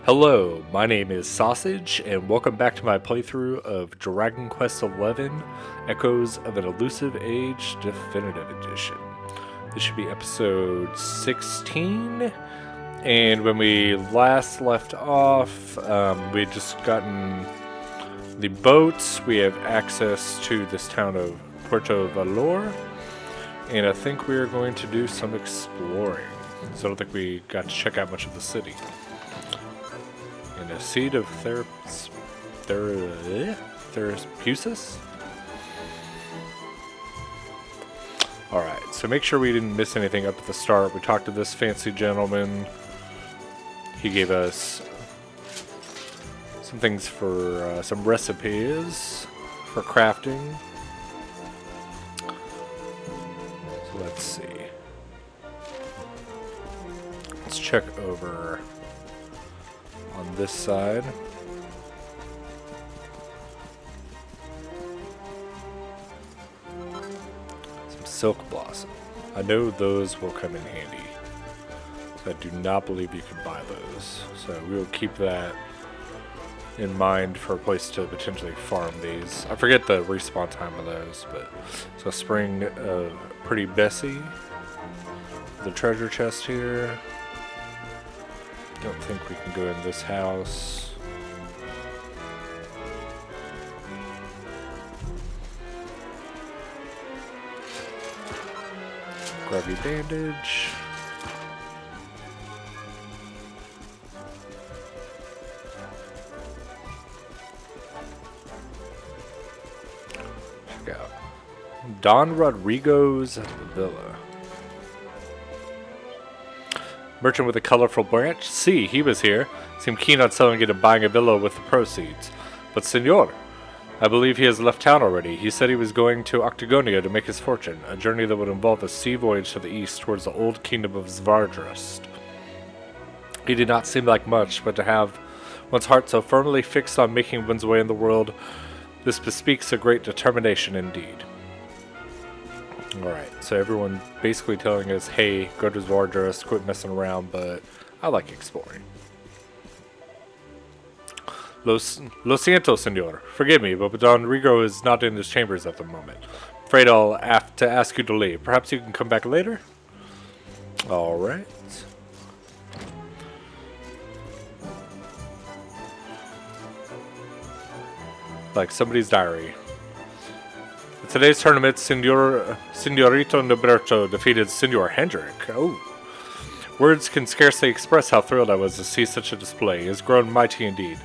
Hello, my name is Sausage, and welcome back to my playthrough of Dragon Quest XI Echoes of an Elusive Age Definitive Edition. This should be episode 16, and when we last left off, we had just gotten the boats. We have access to this town of Puerto Valor, and I think we are going to do some exploring. So I don't think we got to check out much of the city. And a seed of Therapusis? Alright, so make sure we didn't miss anything up at the start. We talked to this fancy gentleman. He gave us some things for some recipes for crafting. So let's see. Let's check over on this side. Some silk blossom. I know those will come in handy. So I do not believe you can buy those. So we will keep that in mind for a place to potentially farm these. I forget the respawn time of those, but so spring Pretty Bessie. The treasure chest here. Don't think we can go in this house. Grab your bandage. Check out Don Rodrigo's villa. Merchant with a colorful branch? See, he was here. Seemed keen on selling it and buying a villa with the proceeds. But senor, I believe he has left town already. He said he was going to Octagonia to make his fortune, a journey that would involve a sea voyage to the east towards the old kingdom of Zvardrust. He did not seem like much, but to have one's heart so firmly fixed on making one's way in the world, this bespeaks a great determination indeed. Alright, so everyone basically telling us, hey, go to Zvardrust, quit messing around, but I like exploring. Lo siento, senor. Forgive me, but Don Rigo is not in his chambers at the moment. Afraid I'll have to ask you to leave. Perhaps you can come back later? Alright. Like somebody's diary. In today's tournament, Senorito Noberto defeated Senor Hendrik. Oh. Words can scarcely express how thrilled I was to see such a display. He has grown mighty indeed.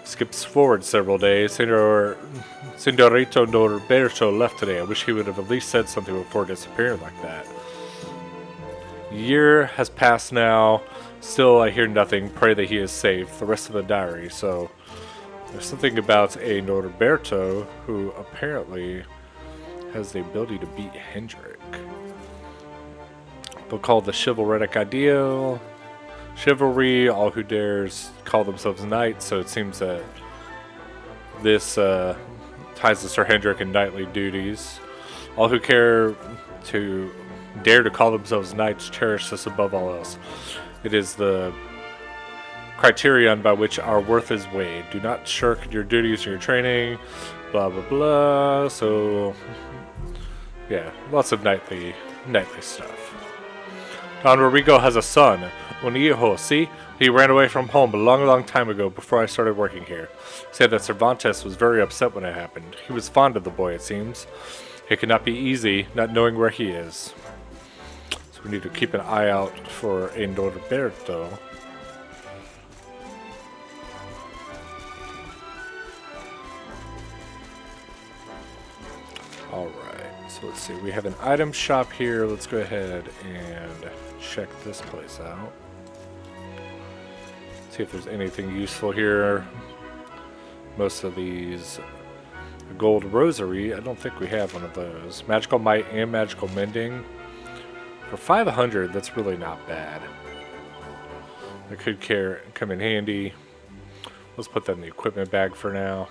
Skips forward several days. Senorito Norberto left today. I wish he would have at least said something before disappearing like that. A year has passed now. Still, I hear nothing. Pray that he is safe. The rest of the diary, so... There's something about a Norberto who apparently has the ability to beat Hendrik. Book called The Chivalric Ideal. Chivalry, all who dares call themselves knights, so it seems that this ties to Sir Hendrik and knightly duties. All who dare to call themselves knights cherish this above all else. It is the criterion by which our worth is weighed. Do not shirk your duties or your training, blah blah blah. So yeah, lots of knightly stuff. Don Rodrigo has a son, un hijo. See, he ran away from home a long time ago before I started working here. Said that Cervantes was very upset when it happened. He was fond of the boy, it seems. It cannot be easy not knowing where he is. So we need to keep an eye out for a Norberto. Alright, so let's see. We have an item shop here. Let's go ahead and check this place out. See if there's anything useful here. Most of these. A gold rosary. I don't think we have one of those. Magical might and magical mending. For 500, that's really not bad. That could come in handy. Let's put that in the equipment bag for now.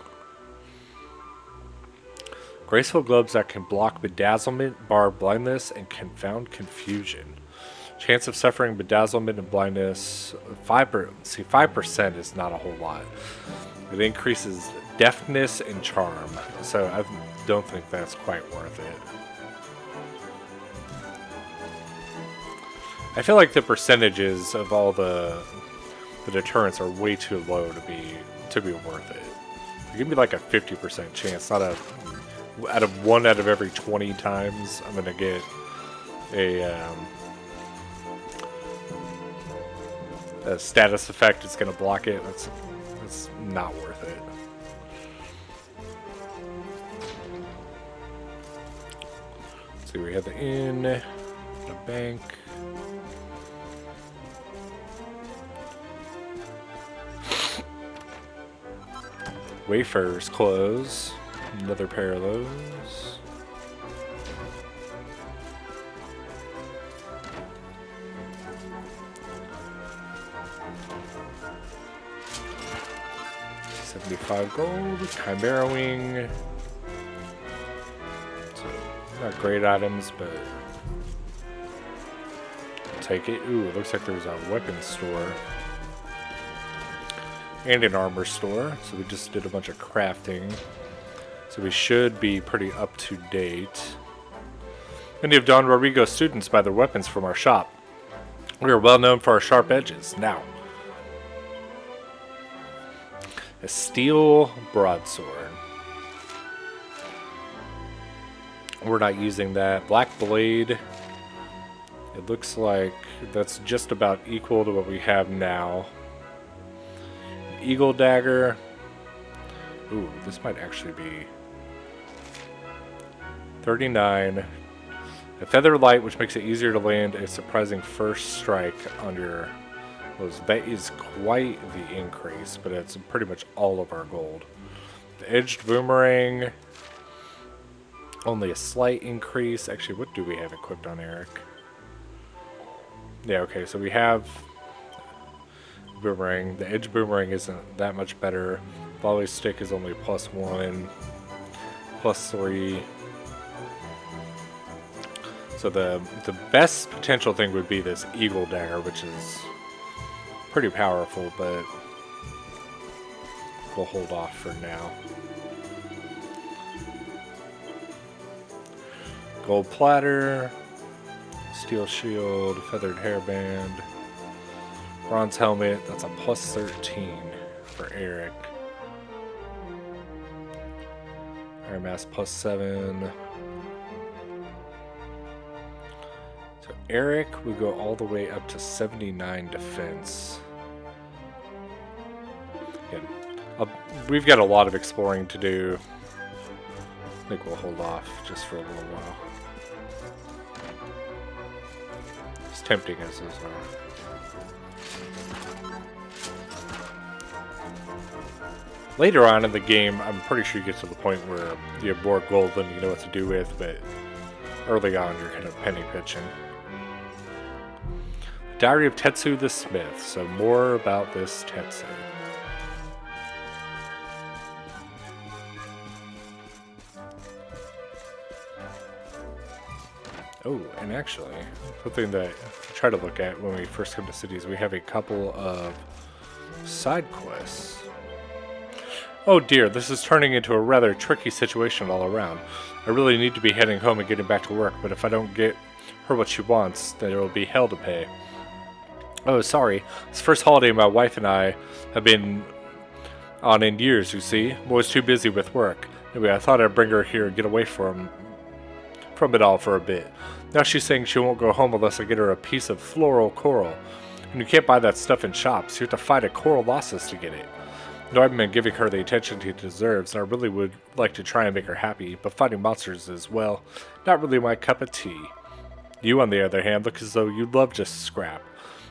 Graceful gloves that can block bedazzlement, bar blindness, and confound confusion. Chance of suffering bedazzlement and blindness. 5% is not a whole lot. It increases deafness and charm, so I don't think that's quite worth it. I feel like the percentages of all the deterrents are way too low to be worth it. Give me like a 50% chance, not a out of 1 out of every 20 times I'm gonna get a status effect that's gonna block it. That's not worth it. Let's see, we have the inn, the bank. Wayfarer's clothes. Another pair of those. $75 gold. Chimera wing. So, not great items, but I'll take it. Ooh, it looks like there's a weapons store. And an armor store. So we just did a bunch of crafting. So we should be pretty up to date. Many of Don Rodrigo's students buy their weapons from our shop. We are well known for our sharp edges. Now, a steel broadsword. We're not using that. Black blade. It looks like that's just about equal to what we have now. Eagle dagger. Ooh, this might actually be 39. A feather light, which makes it easier to land a surprising first strike on your blows. That is quite the increase, but it's pretty much all of our gold. The edged boomerang. Only a slight increase. Actually, what do we have equipped on Eric? Yeah, okay, so we have boomerang. The edge boomerang isn't that much better. Volley stick is only +1, +3. So the best potential thing would be this eagle dagger, which is pretty powerful, but we'll hold off for now. Gold platter, steel shield, feathered hairband, bronze helmet. That's a +13 for Eric. Iron mask +7. So Eric would go all the way up to 79 defense. Again, we've got a lot of exploring to do. I think we'll hold off just for a little while. As tempting as those are. Later on in the game, I'm pretty sure you get to the point where you have more gold than you know what to do with, but early on you're kind of penny pitching. Diary of Tetsu the Smith, so more about this Tetsu. Oh, and actually, something that I try to look at when we first come to cities, we have a couple of side quests. Oh dear, this is turning into a rather tricky situation all around. I really need to be heading home and getting back to work, but if I don't get her what she wants, then it will be hell to pay. Oh, sorry. It's the first holiday my wife and I have been on in years, you see. I'm always too busy with work. Anyway, I thought I'd bring her here and get away from it all for a bit. Now she's saying she won't go home unless I get her a piece of floral coral. And you can't buy that stuff in shops. You have to fight a Coralosis to get it. No, I haven't been giving her the attention she deserves, and I really would like to try and make her happy, but fighting monsters is, well, not really my cup of tea. You, on the other hand, look as though you'd love just scrap.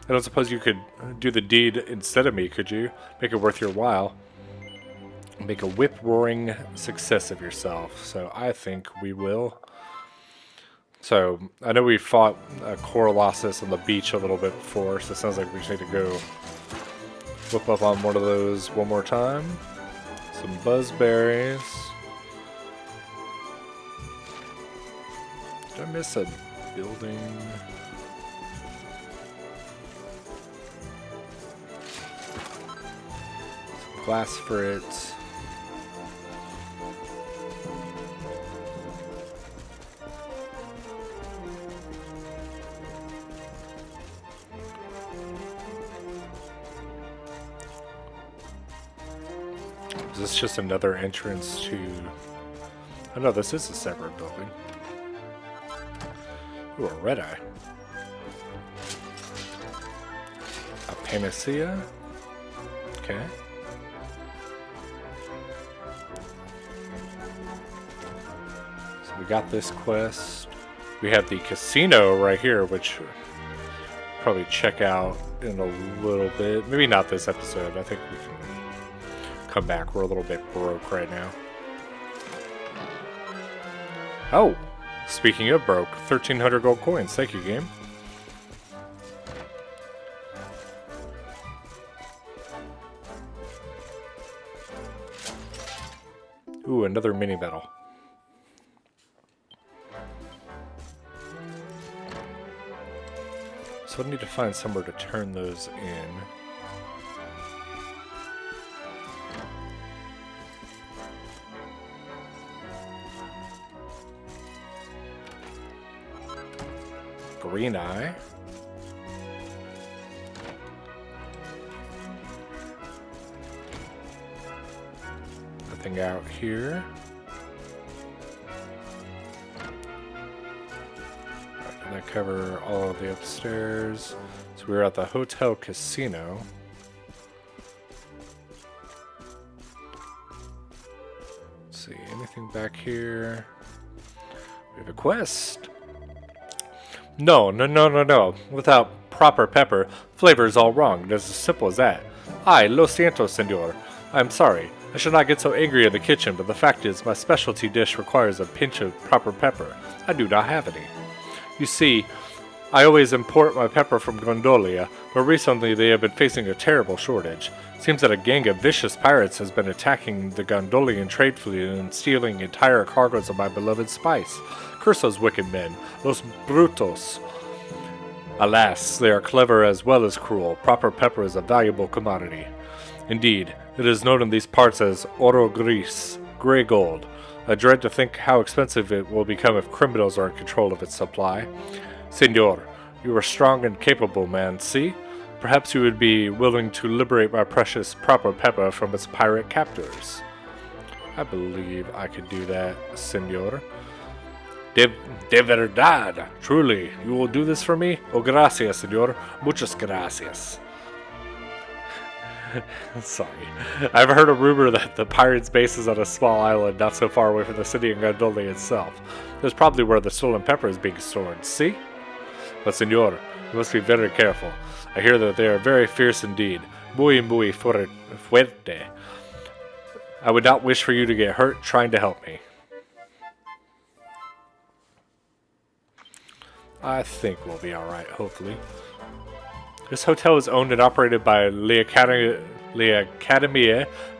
I don't suppose you could do the deed instead of me, could you? Make it worth your while. Make a whip-roaring success of yourself. So I think we will. So I know we fought a Coralosis on the beach a little bit before, so it sounds like we just need to go whip up on one of those one more time. Some buzzberries. Did I miss a building? Glass Fritz. Is this just another entrance to... Oh no, this is a separate building. Ooh, a red eye. A panacea? Okay. So we got this quest. We have the casino right here, which probably check out in a little bit. Maybe not this episode. I think we can come back. We're a little bit broke right now. Oh, speaking of broke, 1,300 gold coins. Thank you, game. Ooh, another mini battle. So I need to find somewhere to turn those in. Green eye. Nothing out here. Did that cover all of the upstairs? So we're at the Hotel Casino. Let's see, anything back here? We have a quest. No. Without proper pepper, flavor is all wrong. It's as simple as that. Ay, lo siento, senor. I'm sorry. I should not get so angry in the kitchen, but the fact is, my specialty dish requires a pinch of proper pepper. I do not have any. You see, I always import my pepper from Gondolia, but recently they have been facing a terrible shortage. Seems that a gang of vicious pirates has been attacking the Gondolian trade fleet and stealing entire cargoes of my beloved spice. Curse those wicked men, los brutos. Alas, they are clever as well as cruel. Proper pepper is a valuable commodity. Indeed, it is known in these parts as oro gris, gray gold. I dread to think how expensive it will become if criminals are in control of its supply. Senor, you are a strong and capable man, see? Perhaps you would be willing to liberate my precious proper pepper from its pirate captors. I believe I could do that, senor. De verdad, truly, you will do this for me? Oh, gracias, senor. Muchas gracias. Sorry. I've heard a rumor that the pirates' base is on a small island not so far away from the city of Gondolia itself. That's probably where the stolen pepper is being stored, see? But senor, you must be very careful. I hear that they are very fierce indeed. Muy fuerte. I would not wish for you to get hurt trying to help me. I think we'll be alright, hopefully. This hotel is owned and operated by l'Académie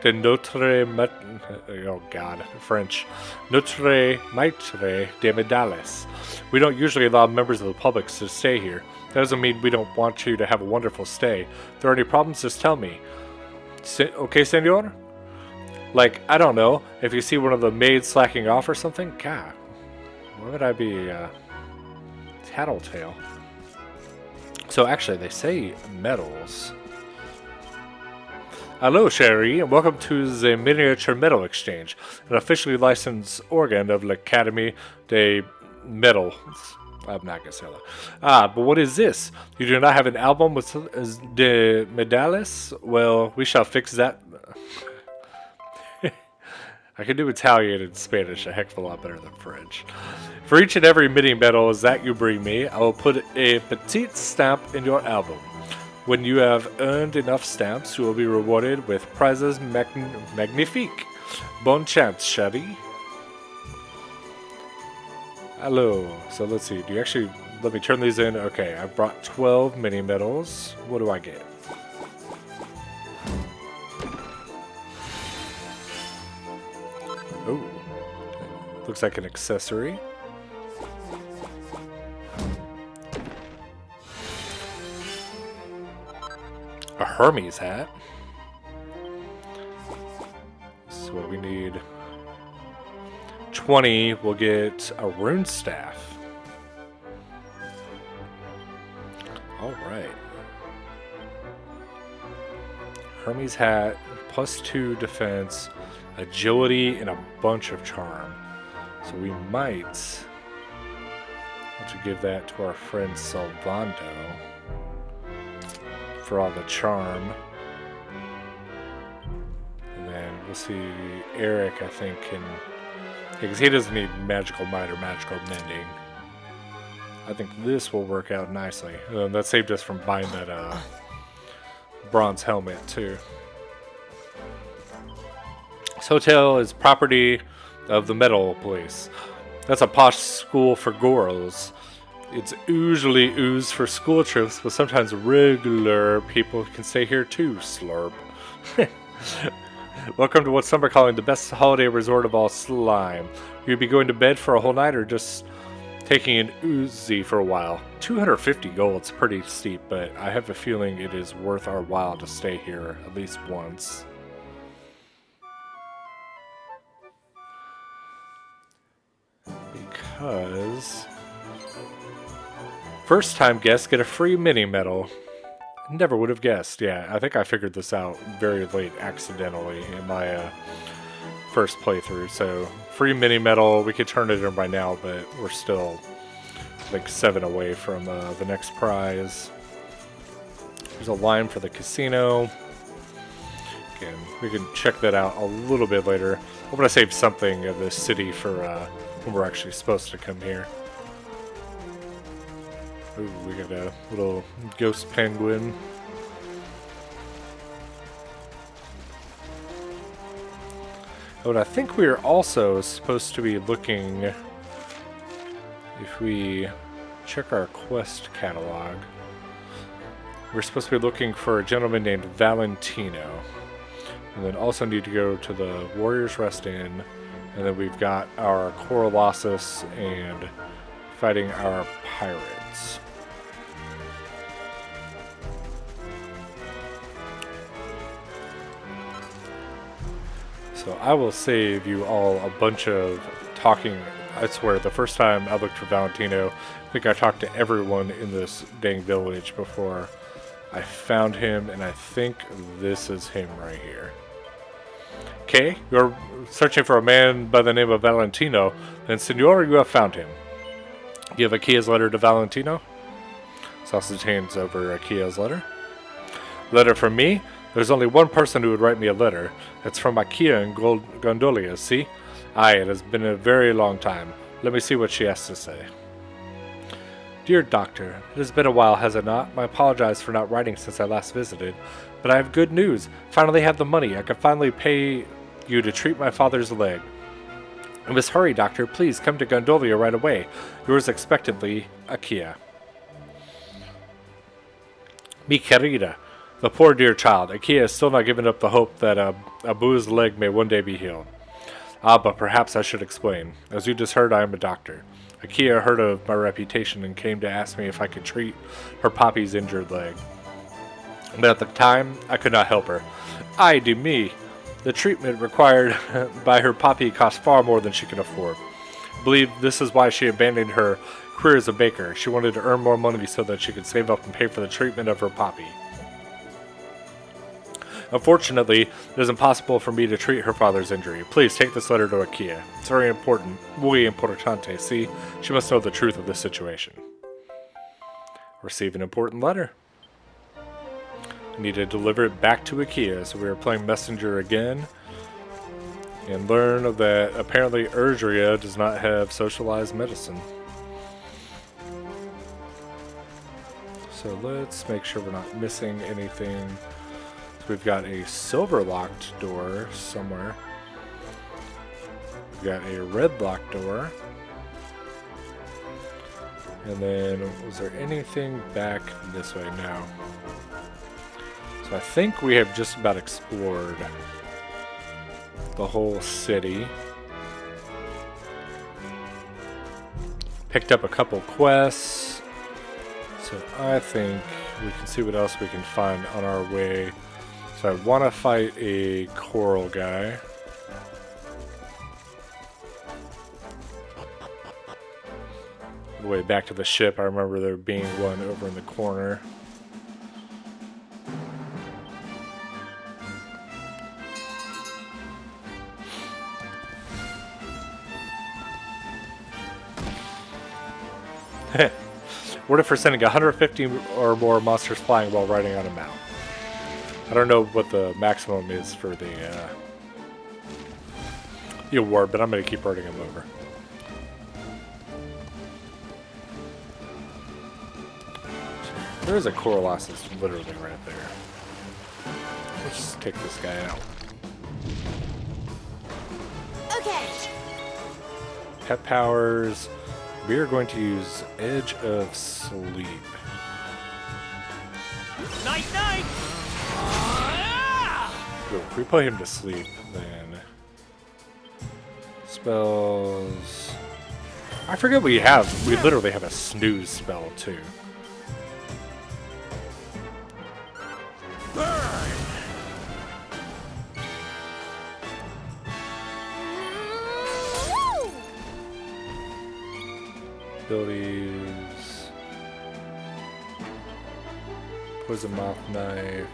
de Notre Maître de Médailles. We don't usually allow members of the public to stay here. That doesn't mean we don't want you to have a wonderful stay. If there are any problems, just tell me. Okay, senor? Like, I don't know, if you see one of the maids slacking off or something? God, why would I be, tattletale? So actually, they say medals. Hello, Sherry, and welcome to the Miniature Medal Exchange, an officially licensed organ of l'Académie des Medals. I'm not gonna say that. But what is this? You do not have an album with de Médailles? Well, we shall fix that. I can do Italian and Spanish a heck of a lot better than French. For each and every mini medal that you bring me, I will put a petite stamp in your album. When you have earned enough stamps, you will be rewarded with prizes magnifique. Bonne chance, chérie. Hello. So let's see. Do you actually let me turn these in? Okay, I brought 12 mini medals. What do I get? Oh, looks like an accessory. A Hermes hat. So what we need 20, we'll get a rune staff. Alright. Hermes hat, +2 defense, agility, and a bunch of charm. So we might want to give that to our friend Salvando for all the charm. And then we'll see Eric, I think, can... because he doesn't need magical might or magical mending. I think this will work out nicely. That saved us from buying that bronze helmet too. This hotel is property of the Metal Police. That's a posh school for girls. It's usually used for school trips, but sometimes regular people can stay here too, slurp. Welcome to what some are calling the best holiday resort of all slime. You'd be going to bed for a whole night or just taking an Uzi for a while. 250 gold's pretty steep, but I have a feeling it is worth our while to stay here at least once. Because first time guests get a free mini medal. Never would have guessed. Yeah, I think I figured this out very late accidentally in my first playthrough. So free mini medal, we could turn it in by now, but we're still like 7 away from the next prize. There's a line for the casino. Again, we can check that out a little bit later. I'm going to save something of the city for when we're actually supposed to come here. Ooh, we got a little ghost penguin. Oh, and I think we're also supposed to be looking, if we check our quest catalog, we're supposed to be looking for a gentleman named Valentino. And then also need to go to the Warriors Rest Inn. And then we've got our Corolossus and fighting our pirates. So I will save you all a bunch of talking. I swear, the first time I looked for Valentino, I think I talked to everyone in this dang village before I found him, and I think this is him right here. Okay, you're searching for a man by the name of Valentino, then Senor, you have found him. Give Akia's letter to Valentino. Sausage hands over Akia's letter. Letter from me? There's only one person who would write me a letter. It's from Akia in Gondolia, see? Aye, it has been a very long time. Let me see what she has to say. Dear Doctor, it has been a while, has it not? I apologize for not writing since I last visited. But I have good news. Finally have the money. I can finally pay you to treat my father's leg. You must hurry, Doctor. Please come to Gondolia right away. Yours expectantly, Akia. Mi querida. The poor dear child. Akia has still not given up the hope that Abu's leg may one day be healed. Ah, but perhaps I should explain. As you just heard, I am a doctor. Akia heard of my reputation and came to ask me if I could treat her poppy's injured leg. But at the time, I could not help her. Ay de me. The treatment required by her poppy cost far more than she could afford. I believe this is why she abandoned her career as a baker. She wanted to earn more money so that she could save up and pay for the treatment of her poppy. Unfortunately, it is impossible for me to treat her father's injury. Please take this letter to Akia. It's very important. Muy importante. See, she must know the truth of this situation. Receive an important letter. I need to deliver it back to Akia, so we are playing Messenger again. And learn that apparently Erdrea does not have socialized medicine. So let's make sure we're not missing anything. So we've got a silver locked door somewhere. We've got a red locked door. And then, was there anything back this way? No. So I think we have just about explored the whole city. Picked up a couple quests. So I think we can see what else we can find on our way. So I want to fight a coral guy. the way back to the ship, I remember there being one over in the corner. What if we're sending 150 or more monsters flying while riding on a mount? I don't know what the maximum is for the award, but I'm going to keep running them over. There's a Corollas literally right there. Let's just take this guy out. Okay. Pet powers. We are going to use Edge of Sleep. Night, night. Cool. If we put him to sleep, then spells. I forget we have. We literally have a snooze spell too. Abilities. Poison Mouth Knife.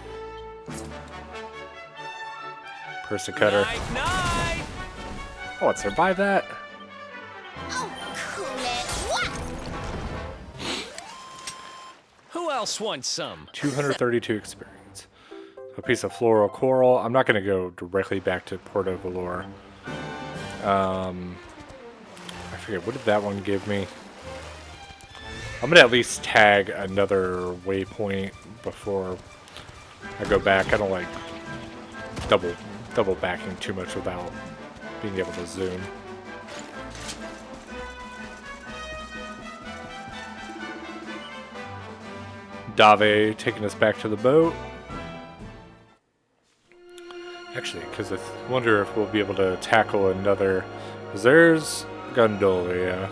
Person Cutter. Night, night. Oh, it survived that? Oh, cool it. What? Who else wants some? 232 experience. A piece of floral coral. I'm not going to go directly back to Porto Valor. I forget, what did that one give me? I'm going to at least tag another waypoint before I go back. I don't like double backing too much without being able to zoom. Dave taking us back to the boat. Actually, because I wonder if we'll be able to tackle another. Because there's Gondolia.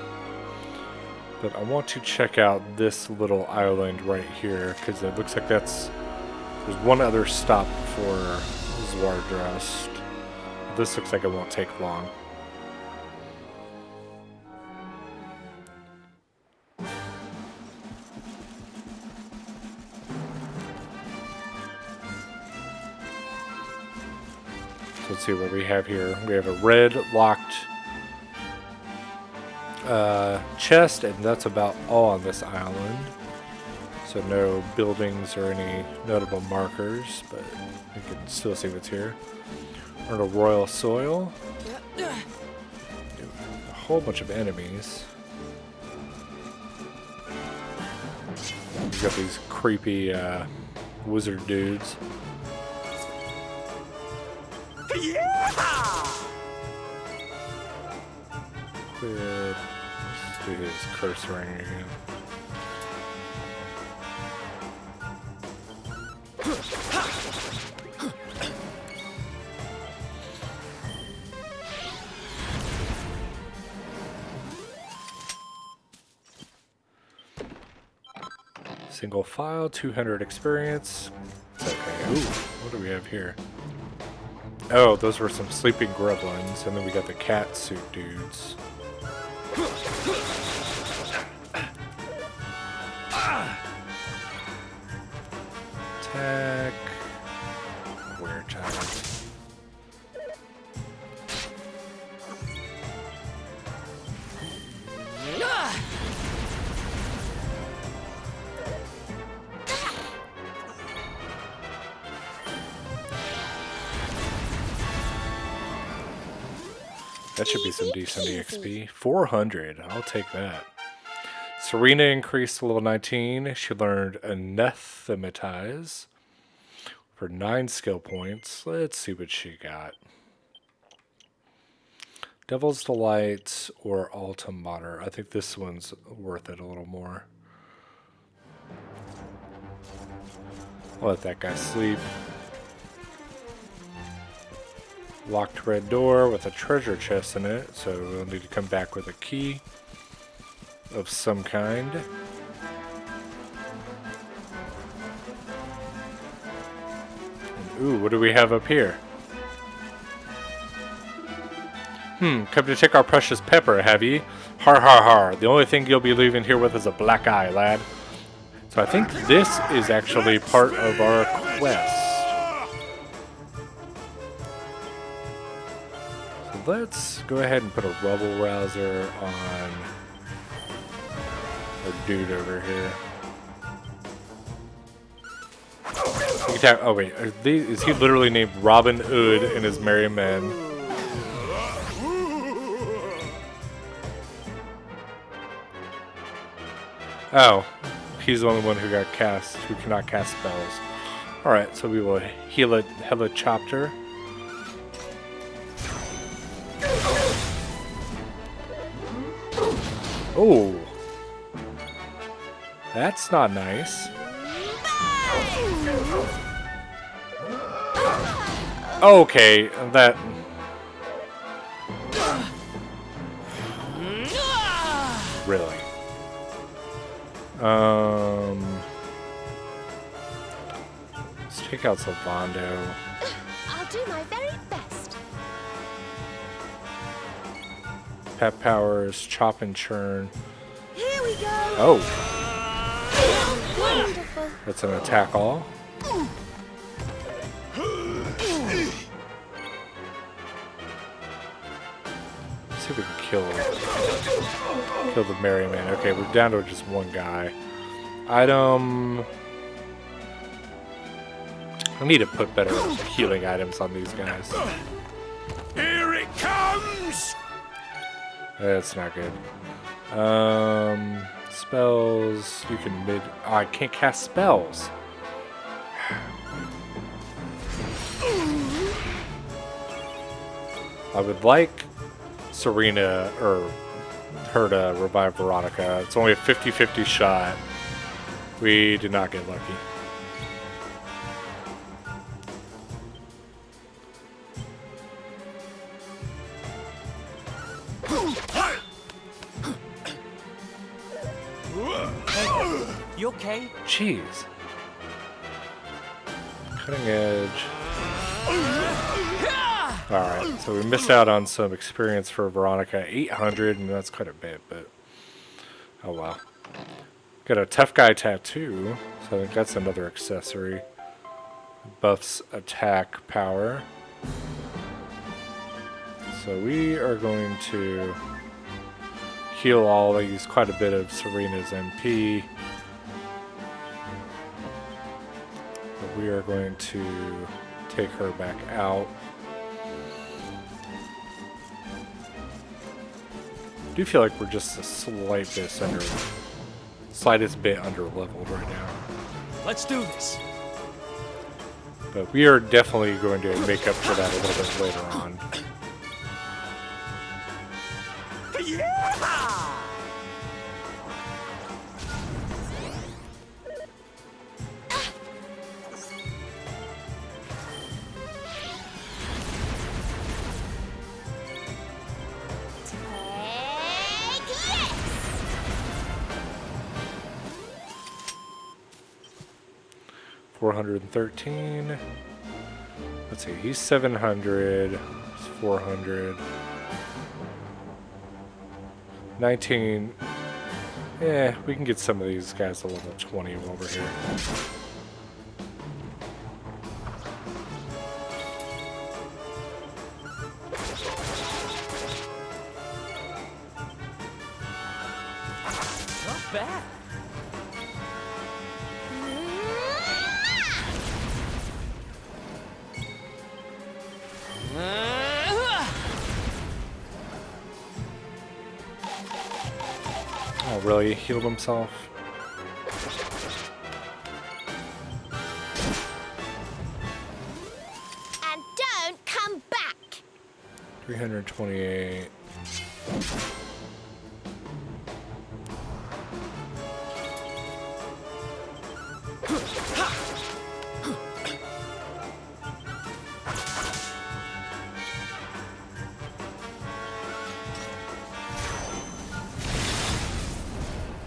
But I want to check out this little island right here, because it looks like there's one other stop for Zwardrast. This looks like it won't take long. So let's see what we have here. We have a red locked chest, and that's about all on this island. So no buildings or any notable markers, but you can still see what's here. We're in a royal soil. A whole bunch of enemies. We've got these creepy wizard dudes. Quit. Let's do his curse ring again. Single file, 200 experience. It's okay. Ooh, what do we have here? Oh, those were some sleeping gremlins, and then we got the cat suit dudes. Attack. Wear time. That should be some decent EXP. 400. I'll take that. Serena increased to level 19. She learned Anathematize for 9 skill points. Let's see what she got. Devil's Delight or Alta Mater. I think this one's worth it a little more. I'll let that guy sleep. Locked red door with a treasure chest in it, so we'll need to come back with a key of some kind. And, ooh, what do we have up here? Come to take our precious pepper, have ye? Har har har. The only thing you'll be leaving here with is a black eye, lad. So I think this is actually part of our quest. So let's go ahead and put a rubble rouser on our dude over here. Oh wait, is he literally named Robin Hood and his merry men? Oh, he's the only one who cannot cast spells. Alright, so we will heal a Helicopter. Oh, that's not nice. Okay, that... Really? Let's take out Sylvando. I'll do my very best. Pep powers, chop and churn. Here we go. Oh, Wonderful. that's an attack all. Let's see if we can kill the merry man. Okay, we're down to just one guy. Item. I need to put better healing items on these guys. Here it comes! That's not good. Spells. You can mid. Oh, I can't cast spells. I would like Serena or her to revive Veronica. It's only a 50-50 shot. We did not get lucky. You okay? Jeez. Cutting edge. Alright, so we missed out on some experience for Veronica. 800, and that's quite a bit, but oh well. Got a tough guy tattoo, so I think that's another accessory. Buffs attack power. So we are going to heal all these, quite a bit of Serena's MP. But we are going to take her back out. I do feel like we're just the slightest bit under leveled right now. Let's do this. But we are definitely going to make up for that a little bit later on. Yeah! 413. Let's see, he's 700. He's 400. 19. Yeah, we can get some of these guys to level 20 while we're here. Not bad. Oh, really? He healed himself? And don't come back. 328.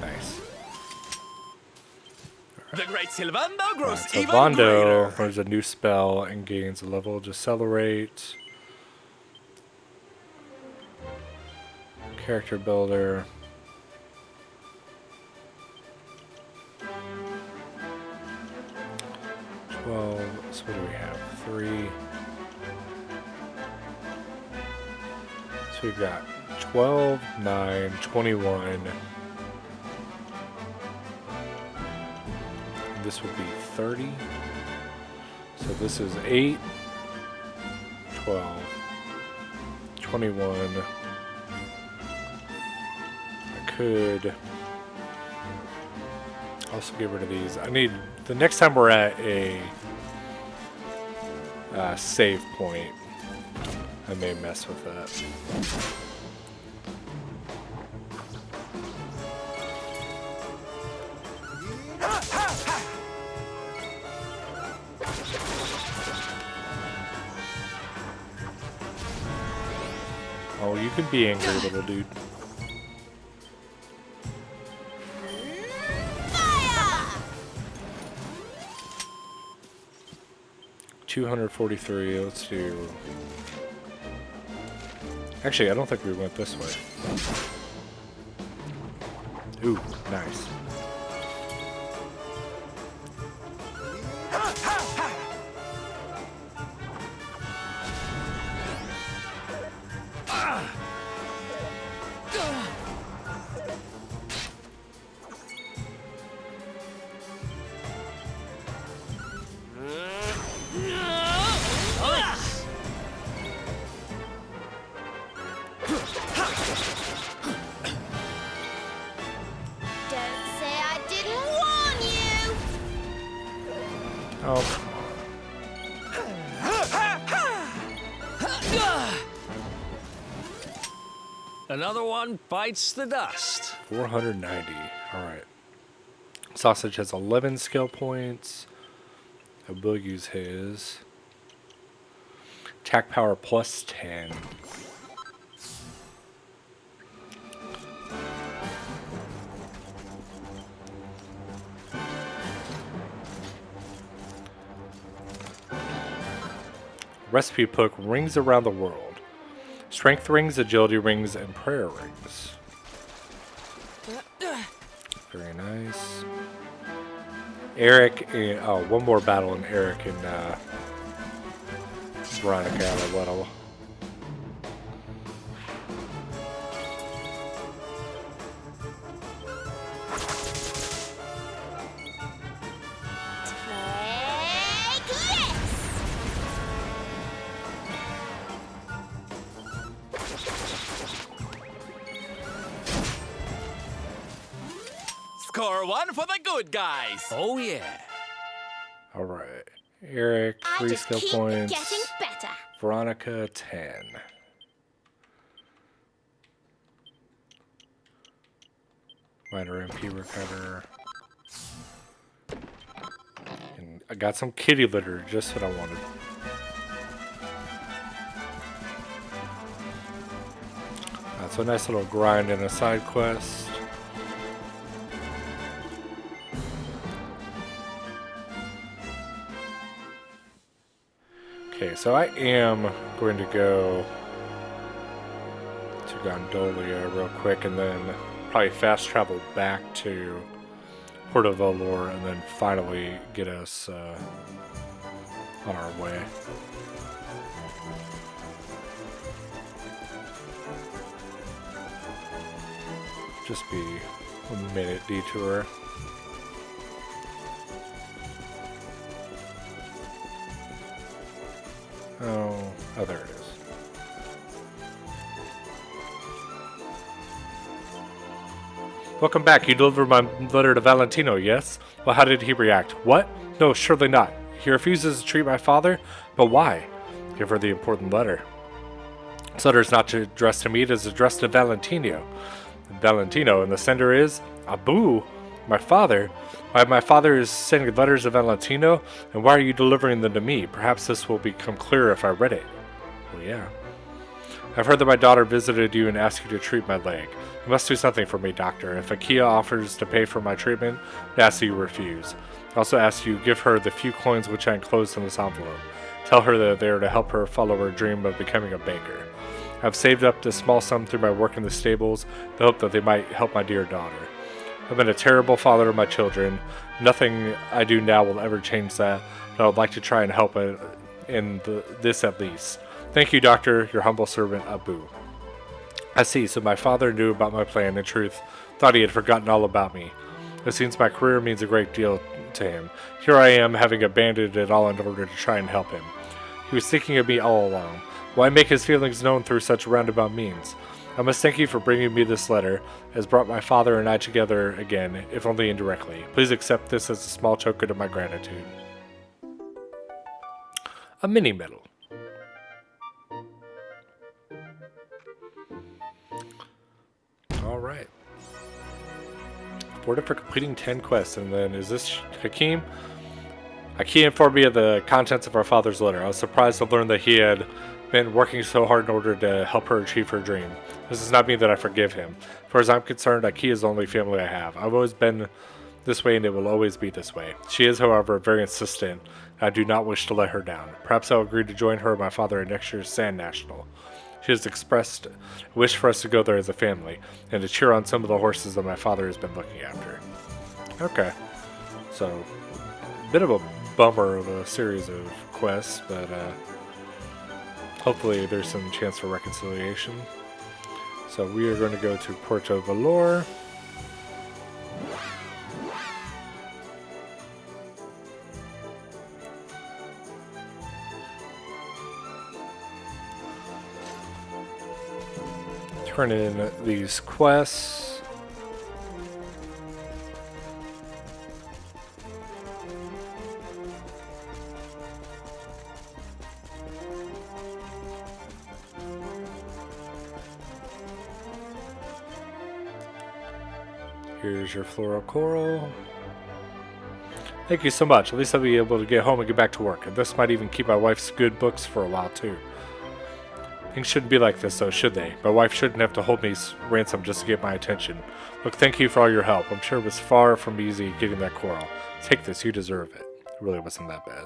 Nice. The great Sylvando grows So even Vondo greater. learns a new spell and gains a level. Decelerate. Character builder. So what do we have? 3. So we've got 12, 9, 21. This would be 30. So this is 8, 12, 21. I could also get rid of these. I need, the next time we're at a save point, I may mess with that. Oh, you can be angry, little dude. Fire! 243, let's do... Actually, I don't think we went this way. Ooh, nice. Don't say I didn't warn you! Oh, Another one bites the dust. 490. Alright. Sausage has 11 skill points. I will use his. Attack power plus 10. Recipe book: Rings Around the World. Strength rings, agility rings, and prayer rings. Very nice. Eric, oh, one more battle and Eric and Veronica out of level. Take this! Score one for the good guys. Oh, yeah. Alright. Eric, I 3 just skill keep points. getting better. Veronica, 10. Minor MP recover. And I got some kitty litter, just what I wanted. That's a nice little grind and a side quest. Okay, so I am going to go to Gondolia real quick and then probably fast travel back to Port of Valor and then finally get us on our way. Just be a minute detour. Oh, there it is. Welcome back. You delivered my letter to Valentino, yes? Well, how did he react? What? No, surely not. He refuses to treat my father? But why? Give her the important letter. This letter is not addressed to me, it is addressed to Valentino. Valentino, and the sender is Abu, my father. Why, my father is sending letters to Valentino, and why are you delivering them to me? Perhaps this will become clearer if I read it. Well, yeah. I've heard that my daughter visited you and asked you to treat my leg. You must do something for me, doctor. If Akia offers to pay for my treatment, I ask that you refuse. I also ask you give her the few coins which I enclosed in this envelope. Tell her that they are to help her follow her dream of becoming a baker. I've saved up this small sum through my work in the stables, the hope that they might help my dear daughter. I've been a terrible father to my children. Nothing I do now will ever change that, but I would like to try and help this at least. Thank you, Doctor, your humble servant, Abu. I see, so my father knew about my plan. In truth, thought he had forgotten all about me. It seems my career means a great deal to him. Here I am, having abandoned it all in order to try and help him. He was thinking of me all along. Why make his feelings known through such roundabout means? I must thank you for bringing me this letter. It has brought my father and I together again, if only indirectly. Please accept this as a small token of my gratitude. A mini medal. Alright. Rewarded for completing 10 quests. And then, is this Hakim? Hakim informed me of the contents of our father's letter. I was surprised to learn that he had been working so hard in order to help her achieve her dream. This does not mean that I forgive him. As far as I'm concerned, Aki is the only family I have. I've always been this way and it will always be this way. She is, however, very insistent, and I do not wish to let her down. Perhaps I'll agree to join her and my father at next year's Sand National. She has expressed a wish for us to go there as a family, and to cheer on some of the horses that my father has been looking after. Okay. So, a bit of a bummer of a series of quests, but hopefully there's some chance for reconciliation. So we are going to go to Porto Valor. Turn in these quests. Here's your floral coral. Thank you so much. At least I'll be able to get home and get back to work. And this might even keep my wife's good books for a while too. Things shouldn't be like this though, should they? My wife shouldn't have to hold me ransom just to get my attention. Look, thank you for all your help. I'm sure it was far from easy getting that coral. Take this, you deserve it. It really wasn't that bad.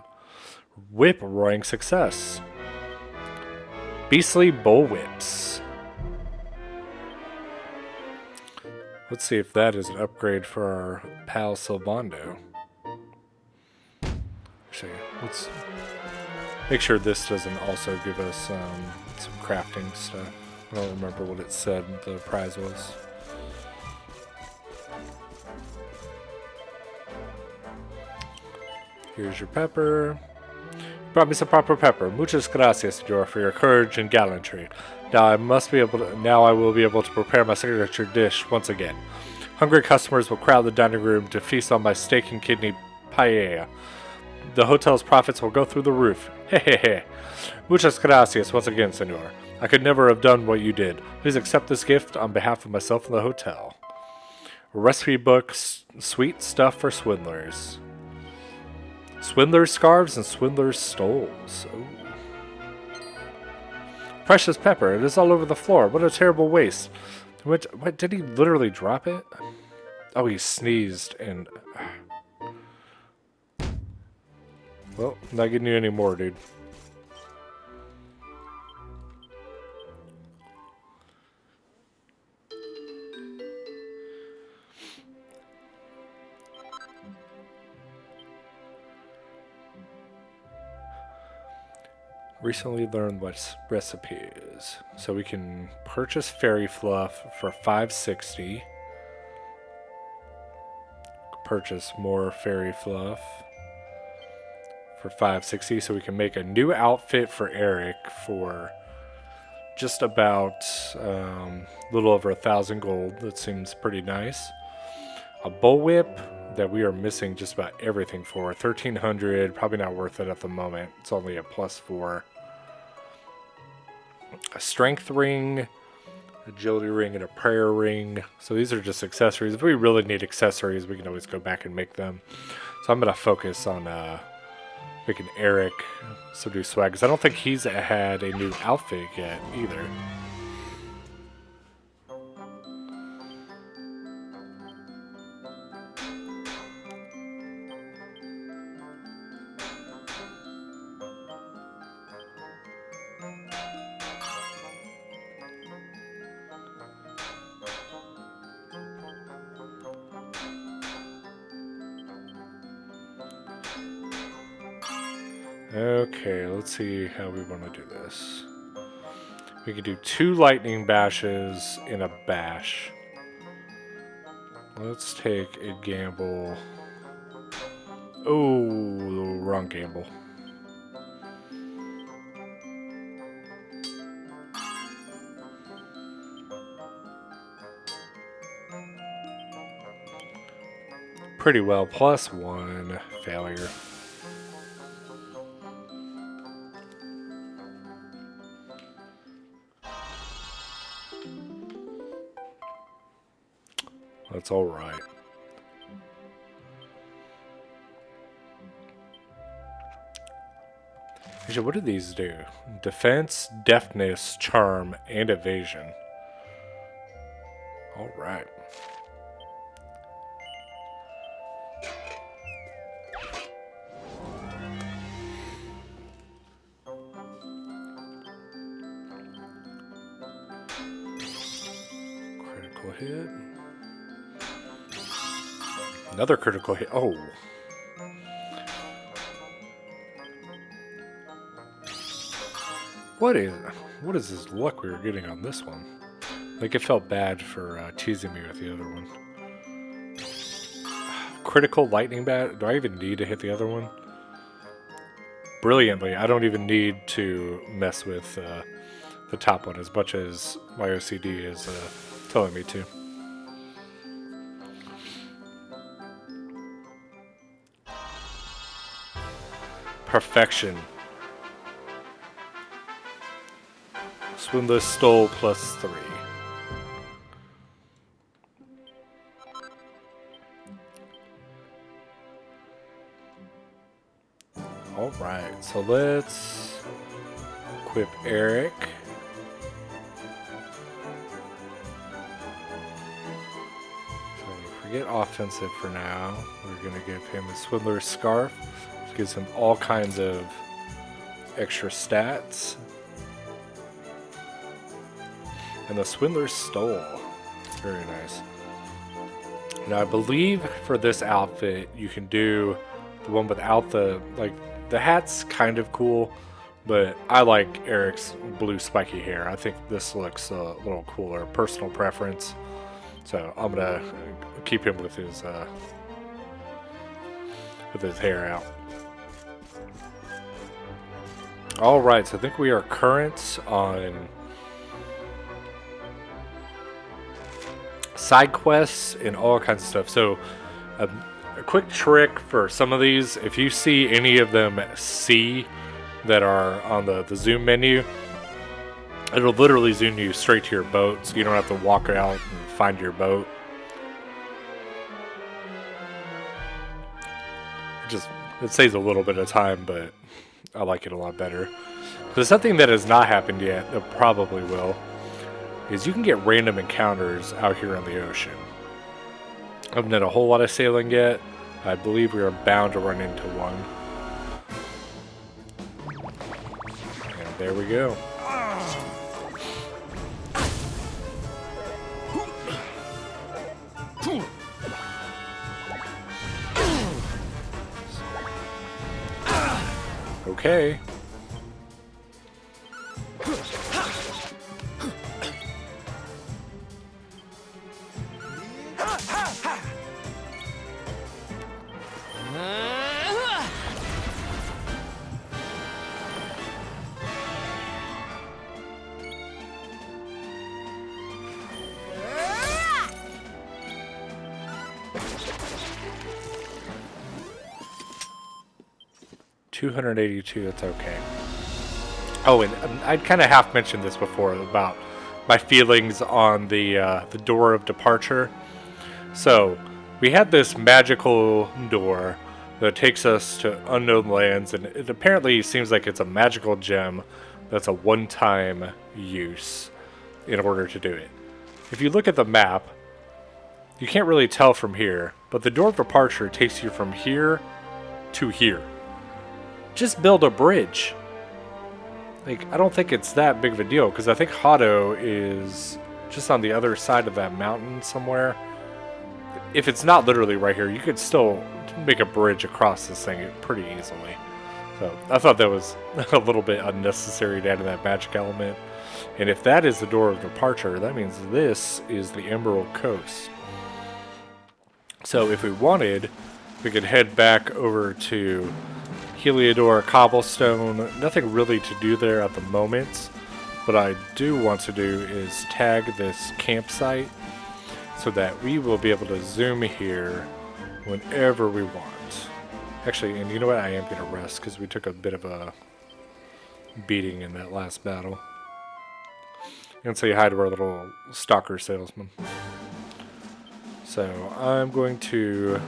Whip roaring success. Beastly bullwhips. Let's see if that is an upgrade for our pal Sylvando. Actually, let's make sure this doesn't also give us some crafting stuff. I don't remember what it said the prize was. Here's your pepper. You brought me some proper pepper. Muchas gracias, Senor, for your courage and gallantry. Now I will be able to prepare my signature dish once again. Hungry customers will crowd the dining room to feast on my steak and kidney paella. The hotel's profits will go through the roof. Hehehe. Muchas gracias once again, Senor. I could never have done what you did. Please accept this gift on behalf of myself and the hotel. Recipe books, sweet stuff for swindlers. Swindler's scarves and swindler's stoles. Ooh. Precious pepper. It is all over the floor. What a terrible waste. What did he literally drop it? Oh, he sneezed and... Well, not getting you any more, dude. Recently learned what recipe is. So we can purchase fairy fluff for $5.60. Purchase more fairy fluff for $5.60, so we can make a new outfit for Eric for just about a little over 1,000 gold. That seems pretty nice. A bullwhip that we are missing just about everything for. 1,300, probably not worth it at the moment. It's only a +4. A strength ring, agility ring, and a prayer ring. So these are just accessories. If we really need accessories, we can always go back and make them. So I'm going to focus on making Eric some new swag, because I don't think he's had a new outfit yet either. Okay, let's see how we want to do this. We could do 2 lightning bashes in a bash. Let's take a gamble. Oh, wrong gamble. Pretty well, +1 failure. That's all right. Actually, what do these do? Defense, deafness, charm, and evasion. All right. Critical hit. Another critical hit. Oh. What is this luck we were getting on this one? Like, it felt bad for teasing me with the other one. Critical lightning bat. Do I even need to hit the other one? Brilliantly. I don't even need to mess with the top one as much as my OCD is telling me to. Perfection. Swindler stole +3. Alright, so let's equip Eric. So forget offensive for now. We're going to give him a Swindler's Scarf. Which gives him all kinds of extra stats. And the Swindler's Stole. Very nice. Now I believe for this outfit you can do the one without the, like, the hat's kind of cool, but I like Eric's blue spiky hair. I think this looks a little cooler. Personal preference. So I'm gonna keep him with his hair out. All right, so I think we are current on side quests and all kinds of stuff. So a quick trick for some of these, if you see any of them C that are on the zoom menu, it'll literally zoom you straight to your boat, so you don't have to walk out and find your boat. It saves a little bit of time, but I like it a lot better. There's something that has not happened yet that probably will, is you can get random encounters out here on the ocean. I haven't done a whole lot of sailing yet. I believe we are bound to run into one. And there we go. Okay. $282, that's okay. Oh, and I'd kind of half mentioned this before about my feelings on the door of departure. So, we had this magical door that takes us to unknown lands, and it apparently seems like it's a magical gem that's a one-time use in order to do it. If you look at the map, you can't really tell from here, but the door of departure takes you from here to here. Just build a bridge. Like, I don't think it's that big of a deal, because I think Hado is just on the other side of that mountain somewhere. If it's not literally right here, you could still make a bridge across this thing pretty easily. So I thought that was a little bit unnecessary to add in that magic element. And if that is the door of departure, that means this is the Emerald Coast. So if we wanted, we could head back over to Heliodor Cobblestone. Nothing really to do there at the moment. What I do want to do is tag this campsite so that we will be able to zoom here whenever we want. Actually, and you know what? I am going to rest because we took a bit of a beating in that last battle. And say hi to our little stalker salesman. So I'm going to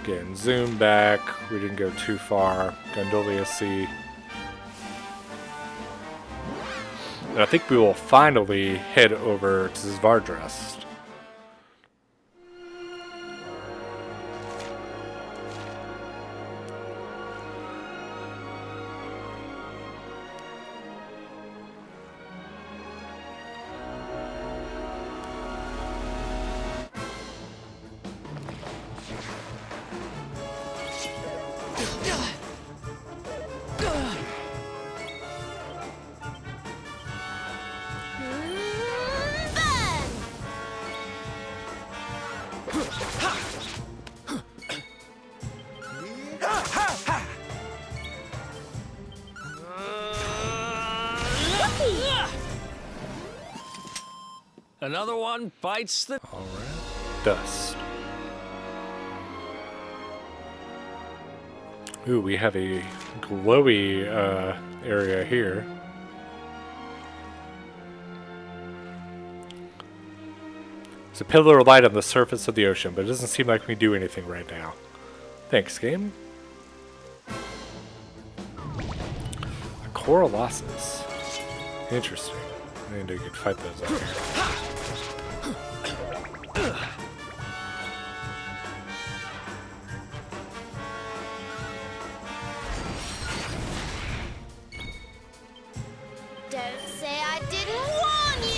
again zoom back. We didn't go too far. Gondolia Sea. And I think we will finally head over to Zvardrest. Another one bites the... Alright. Dust. Ooh, we have a glowy area here. There's a pillar of light on the surface of the ocean, but it doesn't seem like we do anything right now. Thanks, game. A Corolossus. Interesting. I need to get fight those out here. Don't say I didn't warn you!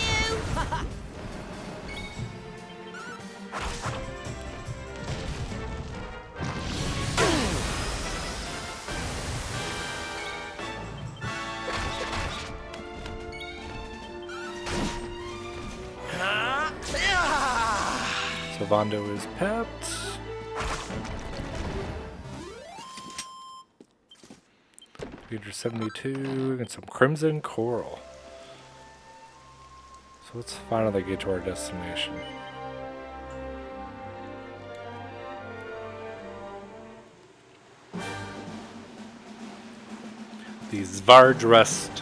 So Vondo is pepped. Leader 72 and some Crimson Coral. So let's finally get to our destination. The Zvardrest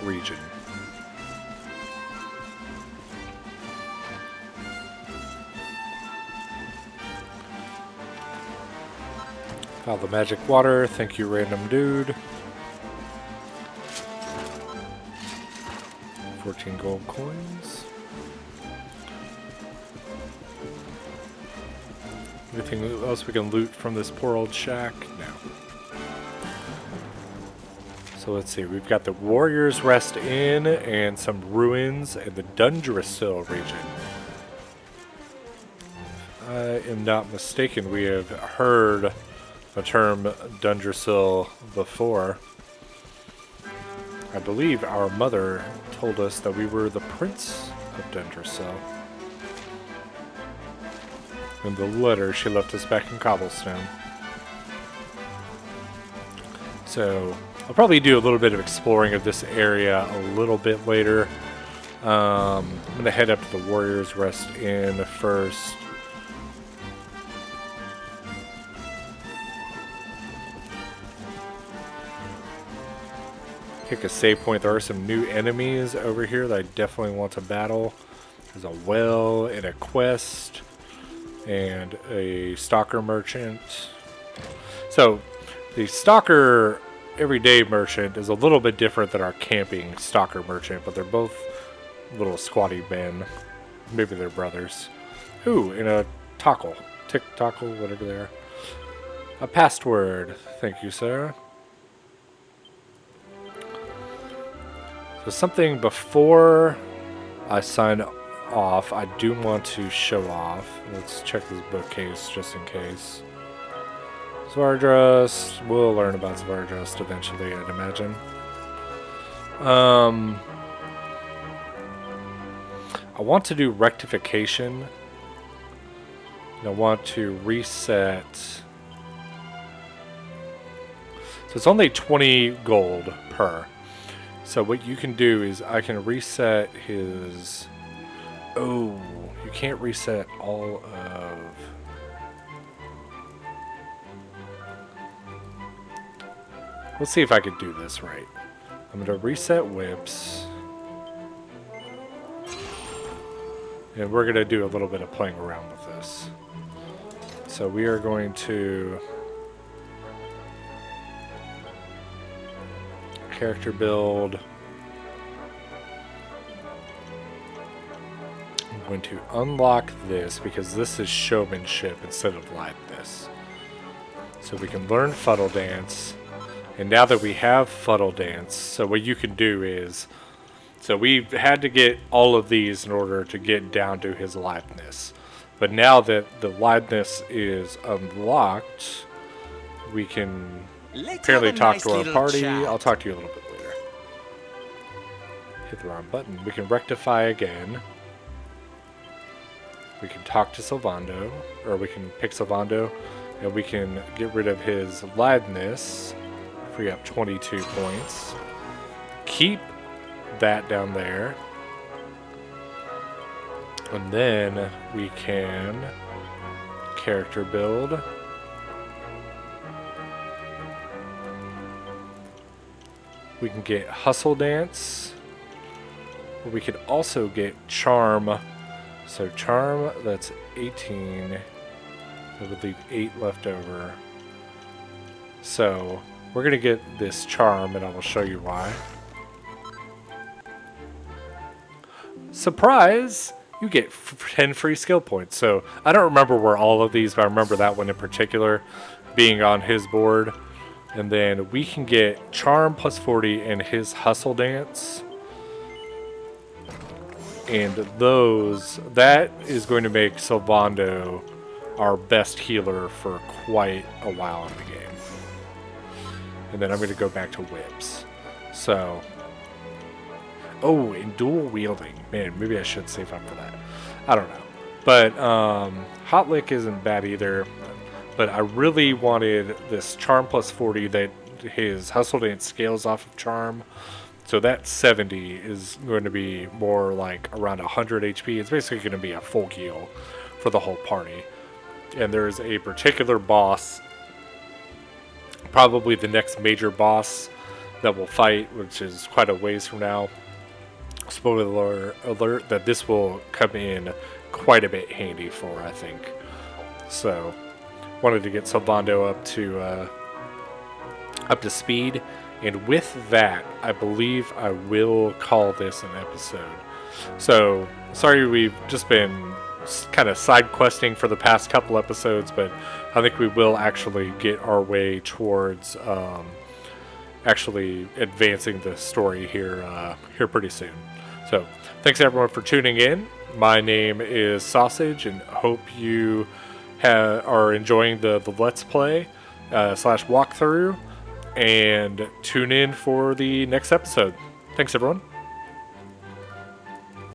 region. Follow the magic water. Thank you, random dude. 14 gold coins. Anything else we can loot from this poor old shack? No. So let's see. We've got the Warriors Rest Inn and some ruins in the Dundrasil region. If I am not mistaken, we have heard the term Dundrasil before. I believe our mother told us that we were the Prince of Dundrasil in the letter she left us back in Cobblestone. So I'll probably do a little bit of exploring of this area a little bit later. I'm going to head up to the Warriors Rest Inn first. Pick a save point. There are some new enemies over here that I definitely want to battle. There's a well and a quest and a stalker merchant. So the stalker everyday merchant is a little bit different than our camping stalker merchant, but they're both little squatty men. Maybe they're brothers. Ooh, and a tockle. Tick tockle, whatever they are. A password. Thank you, sir. So something before I sign off, I do want to show off. Let's check this bookcase just in case. Zvardrust. We'll learn about Zvardrust eventually, I'd imagine. I want to do rectification. And I want to reset. So it's only 20 gold per. So what you can do is I can reset his... Oh, you can't reset all of... Let's see if I could do this right. I'm going to reset whips. And we're going to do a little bit of playing around with this. So we are going to... Character build. I'm going to unlock this because this is showmanship instead of lightness. So we can learn Fuddle Dance. And now that we have Fuddle Dance, so what you can do is, so we've had to get all of these in order to get down to his litheness. But now that the litheness is unlocked, we can apparently talk to our party. I'll talk to you a little bit later. Hit the wrong button. We can rectify again. We can talk to Sylvando, or we can pick Sylvando, and we can get rid of his litheness. Free up 22 points. Keep that down there. And then we can character build. We can get Hustle Dance. We could also get Charm. So Charm, that's 18. I would leave 8 left over. So we're going to get this Charm, and I will show you why. Surprise! You get 10 free skill points. So I don't remember where all of these, but I remember that one in particular being on his board. And then we can get Charm plus 40 and his Hustle Dance. And that is going to make Sylvando our best healer for quite a while in the game. And then I'm going to go back to whips. So, oh, and dual wielding. Man, maybe I should save up for that. I don't know. But Hot Lick isn't bad either. But I really wanted this Charm plus 40 that his Hustle Dance scales off of Charm. So that 70 is going to be more like around 100 HP. It's basically going to be a full heal for the whole party. And there's a particular boss, probably the next major boss that we'll fight, which is quite a ways from now. Spoiler alert, that this will come in quite a bit handy for, I think. So, wanted to get Sylvando up to speed. And with that, I believe I will call this an episode. So, sorry we've just been kind of side questing for the past couple episodes, but I think we will actually get our way towards actually advancing the story here pretty soon. So, thanks everyone for tuning in. My name is Sausage, and hope you are enjoying the Let's Play / walkthrough. And tune in for the next episode. Thanks, everyone.